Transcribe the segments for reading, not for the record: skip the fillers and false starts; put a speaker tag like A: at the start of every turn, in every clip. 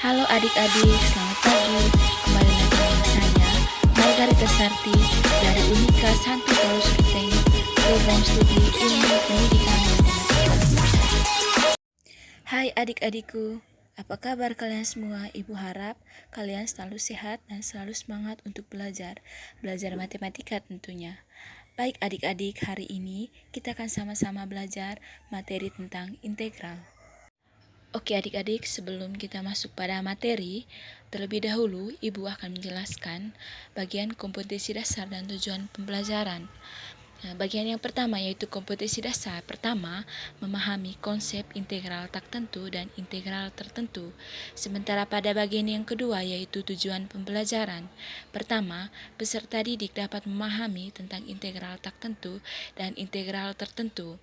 A: Halo adik-adik, selamat pagi. Kembali lagi dengan saya, Margarita Sarti dari Unika Santo Paulus Ruteng, Program Studi Ilmu Pendidikan Matematika. Hai adik-adikku, apa kabar kalian semua? Ibu harap kalian selalu sehat dan selalu semangat untuk belajar matematika tentunya. Baik adik-adik, hari ini kita akan sama-sama belajar materi tentang integral. Oke adik-adik, sebelum kita masuk pada materi, terlebih dahulu Ibu akan menjelaskan bagian kompetensi dasar dan tujuan pembelajaran. Nah, bagian yang pertama yaitu kompetensi dasar. Pertama, memahami konsep integral tak tentu dan integral tertentu. Sementara pada bagian yang kedua yaitu tujuan pembelajaran. Pertama, peserta didik dapat memahami tentang integral tak tentu dan integral tertentu.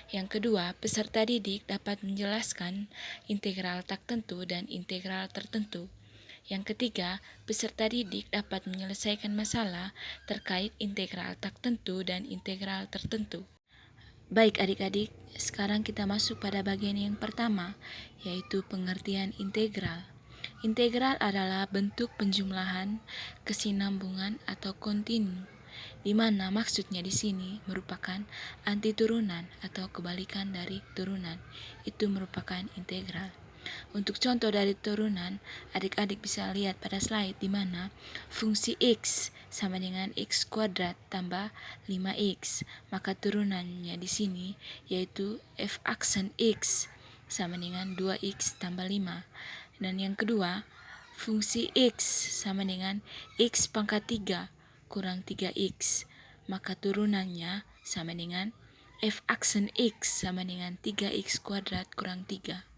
A: Yang kedua, peserta didik dapat menjelaskan integral tak tentu dan integral tertentu. Yang ketiga, peserta didik dapat menyelesaikan masalah terkait integral tak tentu dan integral tertentu. Baik adik-adik, sekarang kita masuk pada bagian yang pertama, yaitu pengertian integral. Integral adalah bentuk penjumlahan, kesinambungan, atau kontinu, di mana maksudnya di sini merupakan antiturunan atau kebalikan dari turunan. Itu merupakan integral. Untuk contoh dari turunan, adik-adik bisa lihat pada slide di mana fungsi X sama dengan X kuadrat tambah 5X. Maka turunannya di sini yaitu f aksen X sama dengan 2X tambah 5. Dan yang kedua, fungsi X sama dengan X pangkat 3 kurang 3X. Maka turunannya sama dengan f aksen X sama dengan 3X kuadrat kurang 3.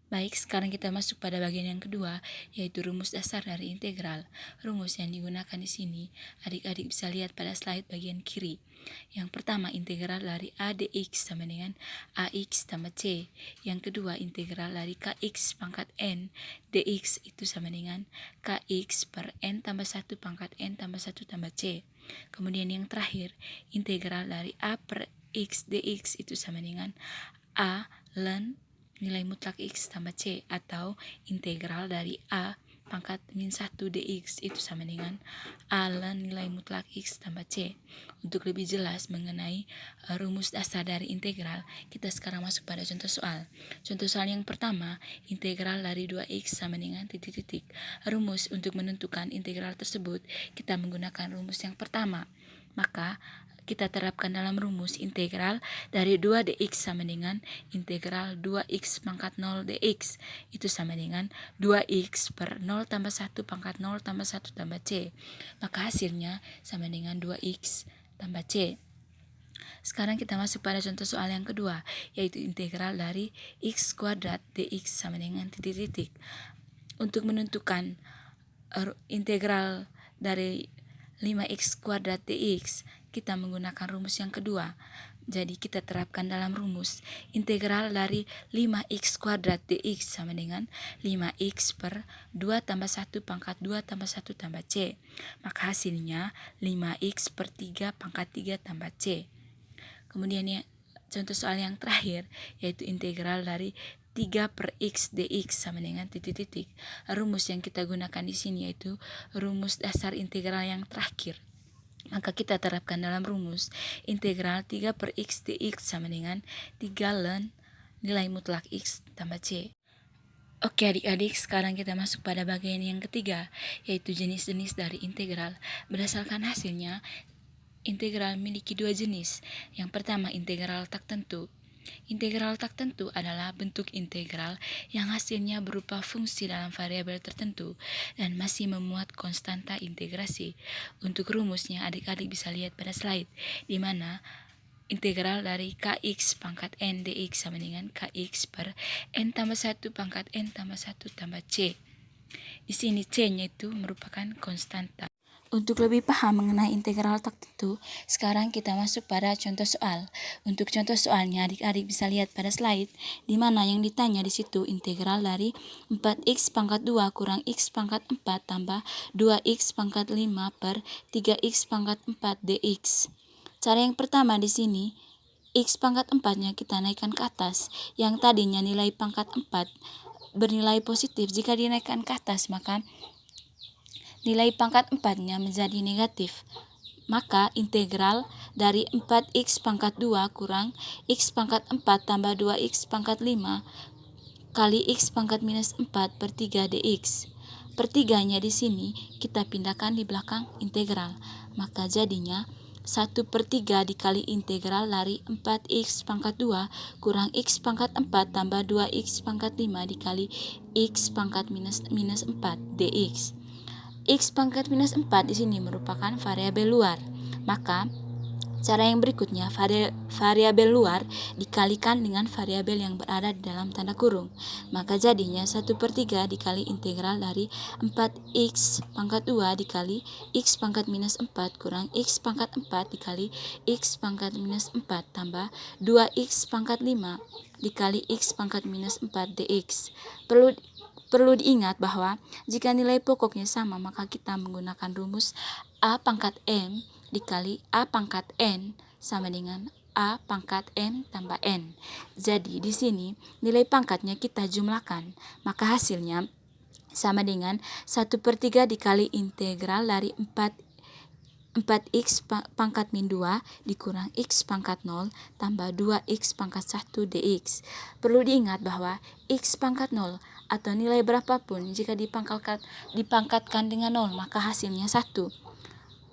A: Baik, sekarang kita masuk pada bagian yang kedua, yaitu rumus dasar dari integral. Rumus yang digunakan di sini, adik-adik bisa lihat pada slide bagian kiri. Yang pertama, integral dari A dx sama dengan AX tambah C. Yang kedua, integral dari KX pangkat N dx itu sama dengan KX per N tambah 1 pangkat N tambah 1 tambah C. Kemudian yang terakhir, integral dari A per X dx itu sama dengan A ln nilai mutlak X tambah C, atau integral dari A pangkat min 1 dx itu sama dengan A ln nilai mutlak X tambah C. Untuk lebih jelas mengenai rumus dasar dari integral, kita sekarang masuk pada contoh soal. Contoh soal yang pertama, integral dari 2x sama dengan titik-titik. Rumus untuk menentukan integral tersebut, kita menggunakan rumus yang pertama. Maka kita terapkan dalam rumus integral dari 2 dx sama dengan integral 2x pangkat 0 dx. Itu sama dengan 2x per 0 tambah 1 pangkat 0 tambah 1 tambah c. Maka hasilnya sama dengan 2x tambah c. Sekarang kita masuk pada contoh soal yang kedua, yaitu integral dari x kuadrat dx sama dengan titik-titik. Untuk menentukan integral dari 5x kuadrat dx, kita menggunakan rumus yang kedua. Jadi kita terapkan dalam rumus integral dari 5x kuadrat dx sama dengan 5x per 2 tambah 1 pangkat 2 tambah 1 tambah c. Maka hasilnya 5x per 3 pangkat 3 tambah c. Kemudian contoh soal yang terakhir, yaitu integral dari 3 per x dx sama dengan titik-titik. Rumus yang kita gunakan di sini yaitu rumus dasar integral yang terakhir. Maka kita terapkan dalam rumus integral 3 per x dx sama dengan 3 ln nilai mutlak x tambah c. Oke adik-adik, sekarang kita masuk pada bagian yang ketiga, yaitu jenis-jenis dari integral. Berdasarkan hasilnya, integral memiliki dua jenis. Yang pertama, integral tak tentu. Integral tak tentu adalah bentuk integral yang hasilnya berupa fungsi dalam variabel tertentu dan masih memuat konstanta integrasi. Untuk rumusnya adik-adik bisa lihat pada slide, di mana integral dari kx pangkat n dx sama dengan kx per n tambah 1 pangkat n tambah 1 tambah c. Di sini c-nya itu merupakan konstanta. Untuk lebih paham mengenai integral tak tentu, sekarang kita masuk pada contoh soal. Untuk contoh soalnya, adik-adik bisa lihat pada slide, di mana yang ditanya di situ integral dari 4x pangkat 2 kurang x pangkat 4 tambah 2x pangkat 5 per 3x pangkat 4 dx. Cara yang pertama di sini, x pangkat 4-nya kita naikkan ke atas, yang tadinya nilai pangkat 4 bernilai positif. Jika dinaikkan ke atas, maka nilai pangkat 4-nya menjadi negatif. Maka integral dari 4x pangkat 2 kurang x pangkat 4 tambah 2x pangkat 5 kali x pangkat minus 4 per 3 dx. Per 3-nya di sini kita pindahkan di belakang integral. Maka jadinya 1/3 dikali integral dari 4x pangkat 2 kurang x pangkat 4 tambah 2x pangkat 5 dikali x pangkat minus 4 dx. X pangkat minus 4 di sini merupakan variabel luar. Maka cara yang berikutnya, variabel luar dikalikan dengan variabel yang berada di dalam tanda kurung. Maka jadinya 1/3 dikali integral dari 4x pangkat 2 dikali x pangkat minus 4 kurang x pangkat 4 dikali x pangkat minus 4 tambah 2x pangkat 5 dikali x pangkat minus 4 dx. Perlu diingat bahwa jika nilai pokoknya sama, maka kita menggunakan rumus A pangkat M dikali A pangkat N sama dengan A pangkat M tambah N. Jadi di sini nilai pangkatnya kita jumlahkan, maka hasilnya sama dengan 1/3 dikali integral dari 4x pangkat min 2 dikurang x pangkat 0 tambah 2x pangkat 1 dx. Perlu diingat bahwa x pangkat 0 atau nilai berapapun jika dipangkatkan dengan 0, maka hasilnya 1.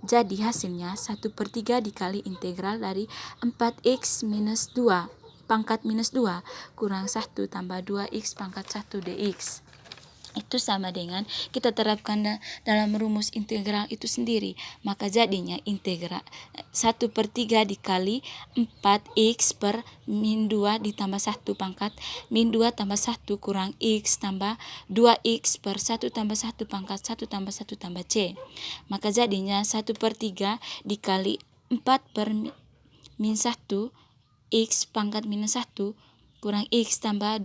A: Jadi hasilnya 1/3 dikali integral dari 4x minus 2 pangkat minus 2 kurang 1 tambah 2x pangkat 1 dx. Itu sama dengan kita terapkan dalam rumus integral itu sendiri. Maka jadinya integral 1/3 dikali 4x per min 2 ditambah 1 pangkat min 2 tambah 1 kurang x tambah 2x per 1 tambah 1 pangkat 1 tambah 1 tambah c. Maka jadinya 1/3 dikali 4 per min 1 x pangkat minus 1 kurang x tambah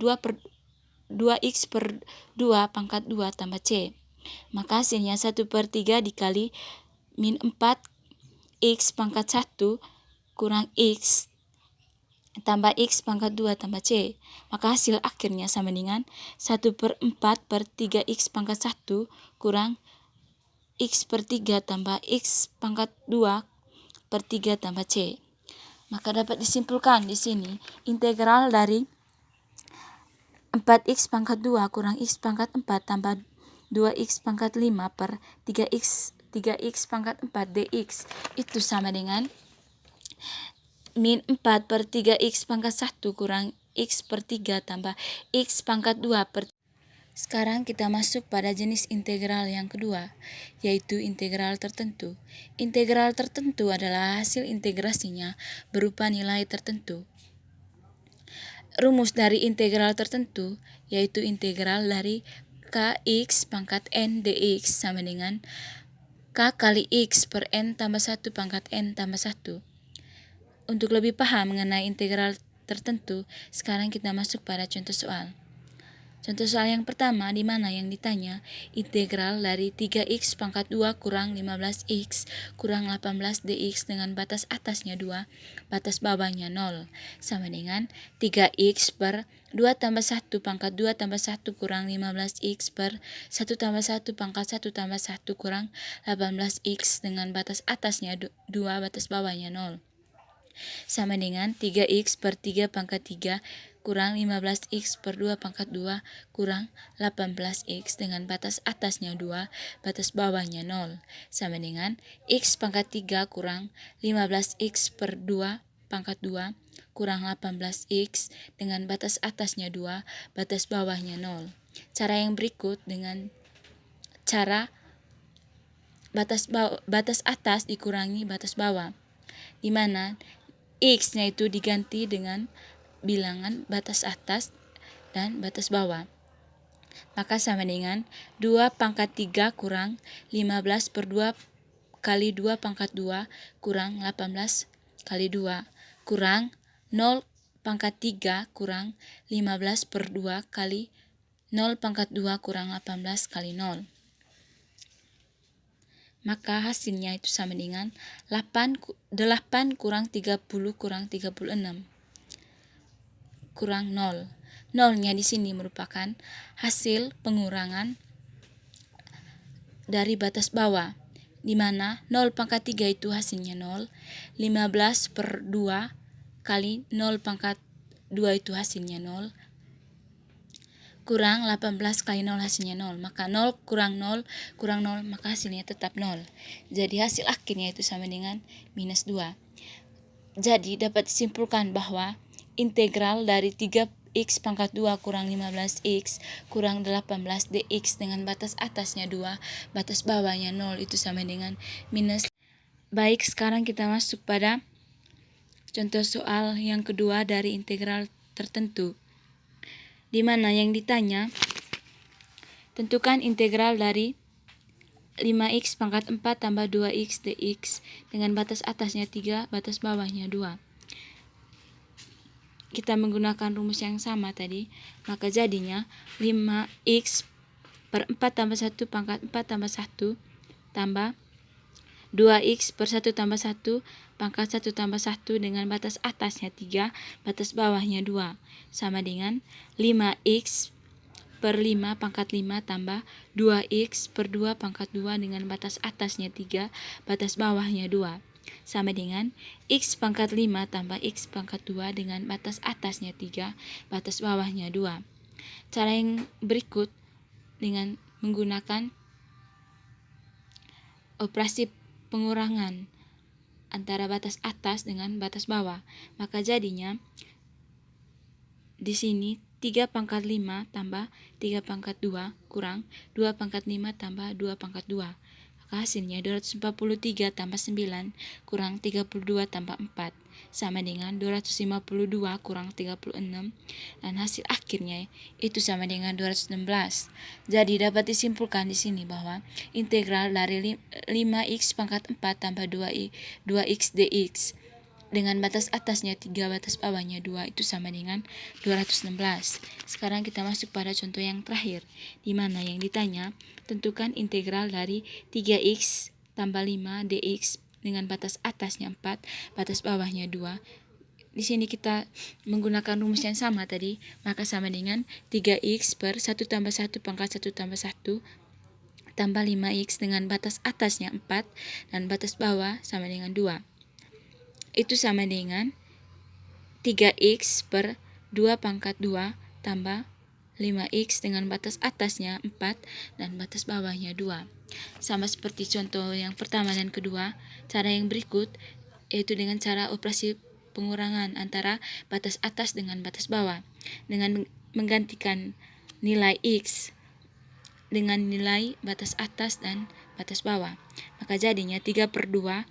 A: 2x per 2 pangkat 2 tambah c. Maka hasilnya 1/3 dikali min 4 x pangkat 1 kurang x tambah x pangkat 2 tambah c. Maka hasil akhirnya sama dengan 1/4 per 3x pangkat 1 kurang x per 3 tambah x pangkat 2 per 3 tambah c. Maka dapat disimpulkan di sini integral dari 4x pangkat 2 kurang x pangkat 4 tambah 2x pangkat 5 per 3x pangkat 4 dx itu sama dengan min 4 per 3x pangkat 1 kurang x per 3 tambah x pangkat 2 per. Sekarang kita masuk pada jenis integral yang kedua, yaitu integral tertentu. Integral tertentu adalah hasil integrasinya berupa nilai tertentu. Rumus dari integral tertentu yaitu integral dari kx pangkat n dx sama dengan k kali x per n tambah 1 pangkat n tambah 1. Untuk lebih paham mengenai integral tertentu, sekarang kita masuk pada contoh soal. Contoh soal yang pertama di mana yang ditanya integral dari 3x pangkat 2 kurang 15x kurang 18 dx dengan batas atasnya 2, batas bawahnya 0 sama dengan 3x per 2 tambah 1 pangkat 2 tambah 1 kurang 15x per 1 tambah 1 pangkat 1 tambah 1 kurang 18x dengan batas atasnya 2, batas bawahnya 0 sama dengan 3x per 3 pangkat 3 kurang 15x per 2 pangkat 2 kurang 18x dengan batas atasnya 2, batas bawahnya 0 sama dengan x pangkat 3 kurang 15x per 2 pangkat 2 kurang 18x dengan batas atasnya 2, batas bawahnya 0. Cara yang berikut dengan cara batas atas dikurangi batas bawah, di mana x-nya itu diganti dengan bilangan batas atas dan batas bawah. Maka sama dengan 2 pangkat 3 kurang 15 per 2 kali 2 pangkat 2 kurang 18 kali 2 kurang 0 pangkat 3 kurang 15 per 2 kali 0 pangkat 2 kurang 18 kali 0. Maka hasilnya itu sama dengan 8 kurang 30 kurang 36 kurang 0. nolnya di sini merupakan hasil pengurangan dari batas bawah, di mana 0 pangkat 3 itu hasilnya 0, 15 per 2 kali 0 pangkat 2 itu hasilnya 0, kurang 18 kali 0 hasilnya 0. Maka 0 kurang 0 maka hasilnya tetap 0. Jadi hasil akhirnya itu sama dengan minus 2. Jadi dapat disimpulkan bahwa integral dari 3x pangkat 2 kurang 15x kurang 18 dx dengan batas atasnya 2, batas bawahnya 0 itu sama dengan minus. Baik, sekarang kita masuk pada contoh soal yang kedua dari integral tertentu, di mana yang ditanya, tentukan integral dari 5x pangkat 4 tambah 2x dx dengan batas atasnya 3, batas bawahnya 2. Kita menggunakan rumus yang sama tadi, maka jadinya 5x per 4 tambah 1 pangkat 4 tambah 1 tambah 2x per 1 tambah 1 pangkat 1 tambah 1 dengan batas atasnya 3, batas bawahnya 2, sama dengan 5x per 5 pangkat 5 tambah 2x per 2 pangkat 2 dengan batas atasnya 3, batas bawahnya 2, sama dengan x pangkat 5 tambah x pangkat 2 dengan batas atasnya 3, batas bawahnya 2. Cara yang berikut dengan menggunakan operasi pengurangan antara batas atas dengan batas bawah, maka jadinya di sini 3 pangkat 5 tambah 3 pangkat 2 kurang 2 pangkat 5 tambah 2 pangkat 2. Maka hasilnya 243 tambah 9 kurang 32 tambah 4 sama dengan 252 kurang 36, dan hasil akhirnya itu sama dengan 216. Jadi dapat disimpulkan di sini bahwa integral dari 5x pangkat 4 tambah 2x dx dengan batas atasnya 3, batas bawahnya 2 itu sama dengan 216. Sekarang kita masuk pada contoh yang terakhir, di mana yang ditanya, tentukan integral dari 3x tambah 5 dx dengan batas atasnya 4, batas bawahnya 2. Di sini kita menggunakan rumus yang sama tadi, maka sama dengan 3x per 1 tambah 1 pangkat 1 tambah 1 tambah 5x dengan batas atasnya 4 dan batas bawah sama dengan 2. Itu sama dengan 3x per 2 pangkat 2 tambah 5x dengan batas atasnya 4 dan batas bawahnya 2. Sama seperti contoh yang pertama dan kedua, cara yang berikut yaitu dengan cara operasi pengurangan antara batas atas dengan batas bawah, dengan menggantikan nilai x dengan nilai batas atas dan batas bawah. Maka jadinya 3 per 2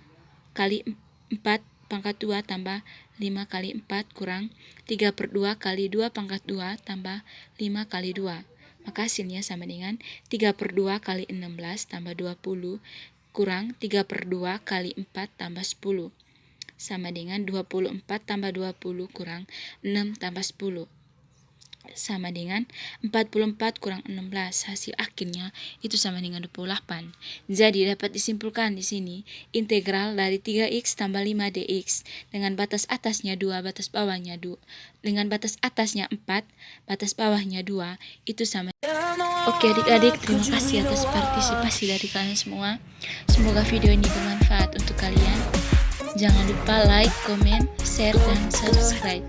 A: kali 4 pangkat 2 tambah 5 kali 4 kurang 3 per 2 kali 2 pangkat 2 tambah 5 kali 2. Maka hasilnya sama dengan 3 per 2 kali 16 tambah 20 kurang 3 per 2 kali 4 tambah 10. Sama dengan 24 tambah 20 kurang 6 tambah 10. Sama dengan 44 kurang 16. Hasil akhirnya itu sama dengan 28. Jadi dapat disimpulkan di sini integral dari 3x tambah 5 dx dengan batas atasnya 2, batas bawahnya 2, dengan batas atasnya 4, batas bawahnya 2 itu sama. Oke adik-adik, terima kasih atas partisipasi dari kalian semua. Semoga video ini bermanfaat untuk kalian. Jangan lupa like, komen, share, dan subscribe.